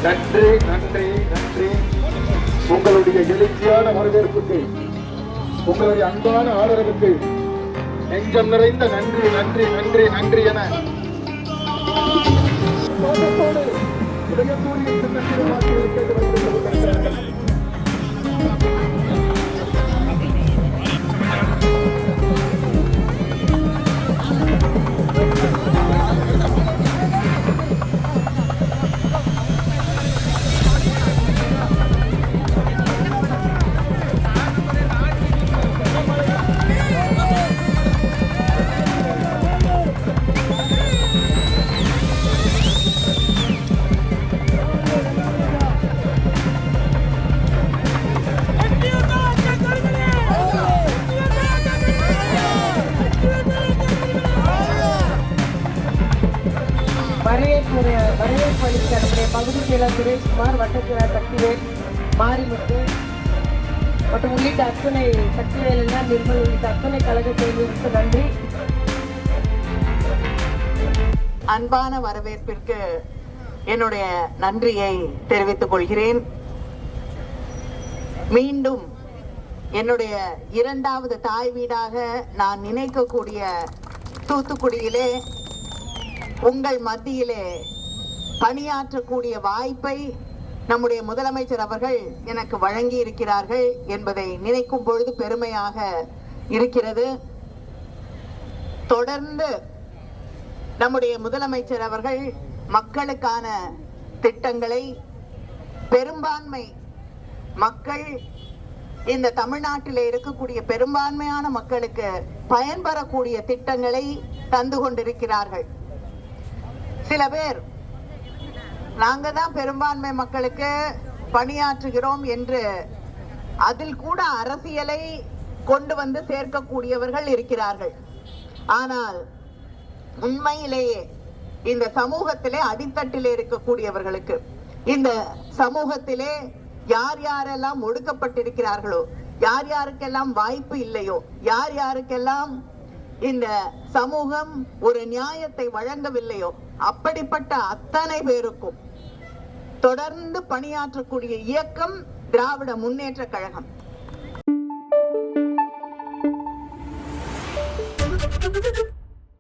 நன்றி நன்றி நன்றி. உங்களுடைய எழுச்சியான வரவேற்புக்கு, உங்களுடைய அன்பான ஆதரவுக்கு நெஞ்சம் நிறைந்த நன்றி நன்றி நன்றி நன்றி என வரவேற்பு அளித்த நம்முடைய பகுதி செயலர் சுரேஷ்குமார், வட்டச்செயலர் சக்திவேல், மாரிமுத்து மற்றும் உள்ளிட்ட அத்தனை சக்திவேல், நிர்மல் உள்ளிட்ட அத்தனை கழக செயலர்களுக்கு நன்றி. அன்பான வரவேற்பிற்கு என்னுடைய நன்றியை தெரிவித்துக் கொள்கிறேன். மீண்டும் என்னுடைய இரண்டாவது தாய் வீடாக நான் நினைக்கக்கூடிய தூத்துக்குடியிலே உங்கள் மத்தியிலே பணியாற்றக்கூடிய வாய்ப்பை நம்முடைய முதலமைச்சர் அவர்கள் எனக்கு வழங்கி இருக்கிறார்கள் என்பதை நினைக்கும் பொழுது பெருமையாக இருக்கிறது. தொடர்ந்து நம்முடைய முதலமைச்சர் அவர்கள் மக்களுக்கான திட்டங்களை, பெரும்பான்மை மக்கள், இந்த தமிழ்நாட்டில் இருக்கக்கூடிய பெரும்பான்மையான மக்களுக்கு பயன்பெறக்கூடிய திட்டங்களை தந்து கொண்டிருக்கிறார்கள். சில பேர் நாங்க தான் பெரும்பான்மை மக்களுக்கு பணியாற்றுகிறோம் என்று அதில் கூட அரசியலை கொண்டு வந்து சேர்க்கக்கூடியவர்கள் இருக்கிறார்கள். ஆனால் உண்மையிலேயே இந்த சமூகத்திலே அடித்தட்டிலே இருக்கக்கூடியவர்களுக்கு, இந்த சமூகத்திலே யார் யாரெல்லாம் ஒடுக்கப்பட்டிருக்கிறார்களோ, யார் யாருக்கெல்லாம் வாய்ப்பு இல்லையோ, யார் யாருக்கெல்லாம் இந்த சமூகம் ஒரு நியாயத்தை வழங்கவில்லையோ, அப்படிப்பட்ட அத்தனை பேருக்கும் தொடர்ந்து பணியாற்றக்கூடிய இயக்கம் திராவிட முன்னேற்ற கழகம்.